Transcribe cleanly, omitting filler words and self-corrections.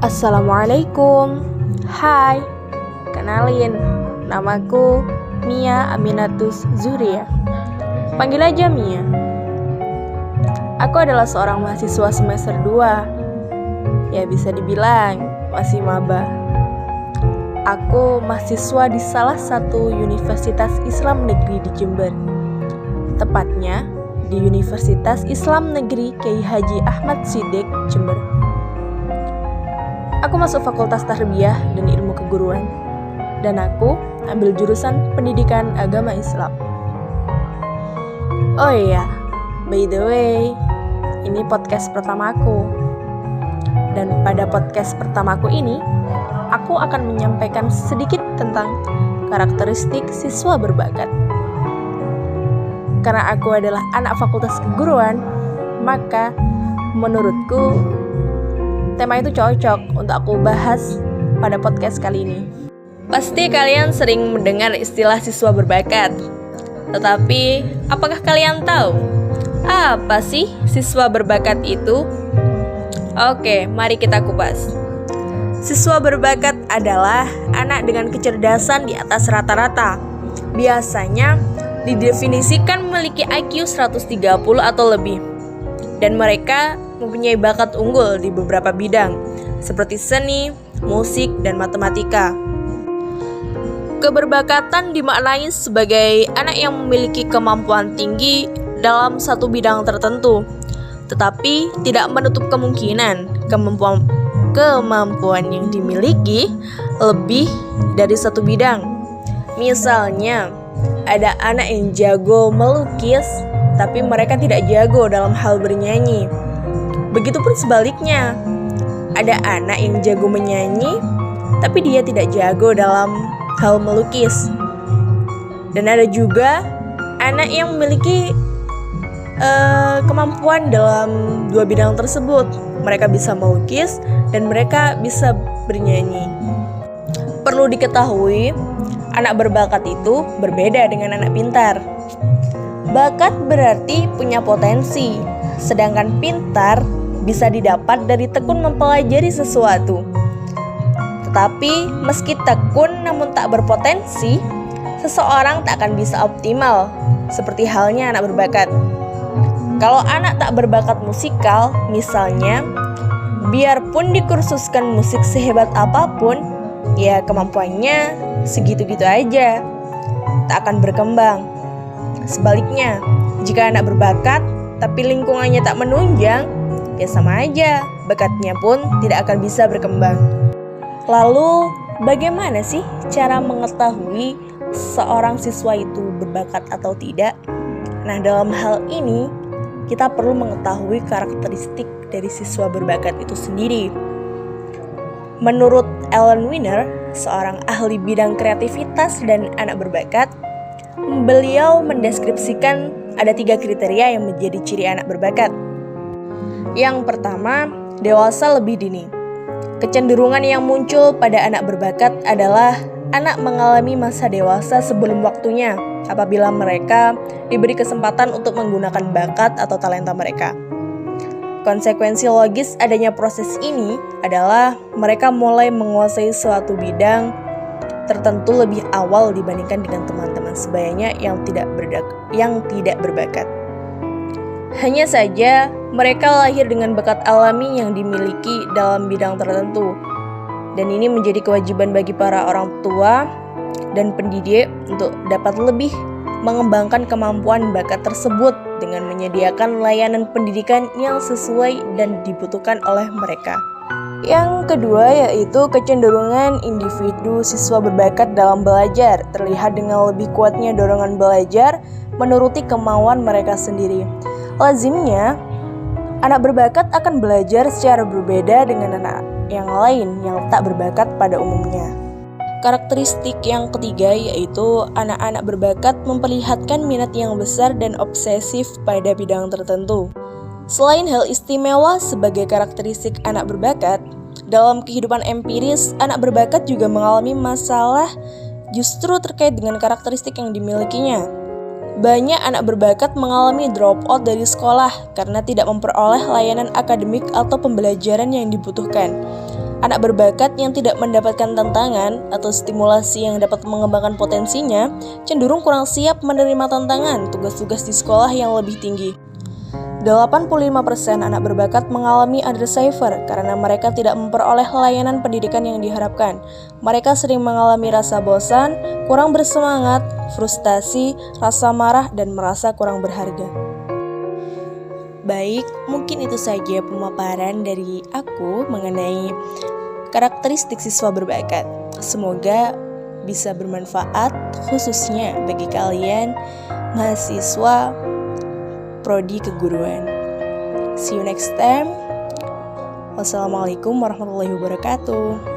Assalamualaikum. Hai, kenalin, namaku Mia Aminatus Zuria. Panggil aja Mia. Aku adalah seorang mahasiswa semester 2. Ya bisa dibilang masih maba. Aku mahasiswa di salah satu Universitas Islam Negeri di Jember. Tepatnya di Universitas Islam Negeri Kiai Haji Ahmad Siddiq, Jember. Aku masuk Fakultas Tarbiyah dan Ilmu Keguruan, dan aku ambil jurusan Pendidikan Agama Islam. Oh iya, by the way, ini podcast pertamaku. Dan pada podcast pertamaku ini, aku akan menyampaikan sedikit tentang karakteristik siswa berbakat. Karena aku adalah anak Fakultas Keguruan, maka menurutku tema itu cocok untuk aku bahas pada podcast kali ini. Pasti kalian sering mendengar istilah siswa berbakat. Tetapi, apakah kalian tahu apa sih siswa berbakat itu? Oke, mari kita kupas. Siswa berbakat adalah anak dengan kecerdasan di atas rata-rata. Biasanya didefinisikan memiliki IQ 130 atau lebih. Dan mereka mempunyai bakat unggul di beberapa bidang, seperti seni, musik, dan matematika. Keberbakatan dimaknai sebagai anak yang memiliki kemampuan tinggi dalam satu bidang tertentu, tetapi tidak menutup kemungkinan kemampuan yang dimiliki lebih dari satu bidang. Misalnya, ada anak yang jago melukis, tapi mereka tidak jago dalam hal bernyanyi. Begitupun sebaliknya, ada anak yang jago menyanyi, tapi dia tidak jago dalam hal melukis. Dan ada juga anak yang memiliki kemampuan dalam dua bidang tersebut. Mereka bisa melukis dan mereka bisa bernyanyi. Perlu diketahui, anak berbakat itu berbeda dengan anak pintar. Bakat berarti punya potensi, sedangkan pintar bisa didapat dari tekun mempelajari sesuatu. Tetapi meski tekun namun tak berpotensi, seseorang tak akan bisa optimal, seperti halnya anak berbakat. Kalau anak tak berbakat musikal, misalnya, biarpun dikursuskan musik sehebat apapun, ya kemampuannya segitu-gitu aja, tak akan berkembang. Sebaliknya, jika anak berbakat tapi lingkungannya tak menunjang, ya sama aja, bakatnya pun tidak akan bisa berkembang. Lalu, bagaimana sih cara mengetahui seorang siswa itu berbakat atau tidak? Nah, dalam hal ini, kita perlu mengetahui karakteristik dari siswa berbakat itu sendiri. Menurut Ellen Wiener, seorang ahli bidang kreativitas dan anak berbakat, beliau mendeskripsikan ada 3 kriteria yang menjadi ciri anak berbakat. Yang pertama, dewasa lebih dini. Kecenderungan yang muncul pada anak berbakat adalah anak mengalami masa dewasa sebelum waktunya apabila mereka diberi kesempatan untuk menggunakan bakat atau talenta mereka. Konsekuensi logis adanya proses ini adalah mereka mulai menguasai suatu bidang tertentu lebih awal dibandingkan dengan teman-teman sebayanya yang tidak berbakat. Hanya saja, mereka lahir dengan bakat alami yang dimiliki dalam bidang tertentu. Dan ini menjadi kewajiban bagi para orang tua dan pendidik untuk dapat lebih mengembangkan kemampuan bakat tersebut dengan menyediakan layanan pendidikan yang sesuai dan dibutuhkan oleh mereka. Yang kedua yaitu kecenderungan individu siswa berbakat dalam belajar, terlihat dengan lebih kuatnya dorongan belajar menuruti kemauan mereka sendiri. Lazimnya, anak berbakat akan belajar secara berbeda dengan anak yang lain yang tak berbakat pada umumnya. Karakteristik yang ketiga yaitu anak-anak berbakat memperlihatkan minat yang besar dan obsesif pada bidang tertentu. Selain hal istimewa sebagai karakteristik anak berbakat, dalam kehidupan empiris, anak berbakat juga mengalami masalah justru terkait dengan karakteristik yang dimilikinya. Banyak anak berbakat mengalami drop out dari sekolah karena tidak memperoleh layanan akademik atau pembelajaran yang dibutuhkan. Anak berbakat yang tidak mendapatkan tantangan atau stimulasi yang dapat mengembangkan potensinya cenderung kurang siap menerima tantangan tugas-tugas di sekolah yang lebih tinggi. 85% anak berbakat mengalami underachiever karena mereka tidak memperoleh layanan pendidikan yang diharapkan. Mereka sering mengalami rasa bosan, kurang bersemangat, frustasi, rasa marah, dan merasa kurang berharga. Baik, mungkin itu saja pemaparan dari aku mengenai karakteristik siswa berbakat. Semoga bisa bermanfaat khususnya bagi kalian mahasiswa prodi keguruan. See you next time. Wassalamualaikum warahmatullahi wabarakatuh.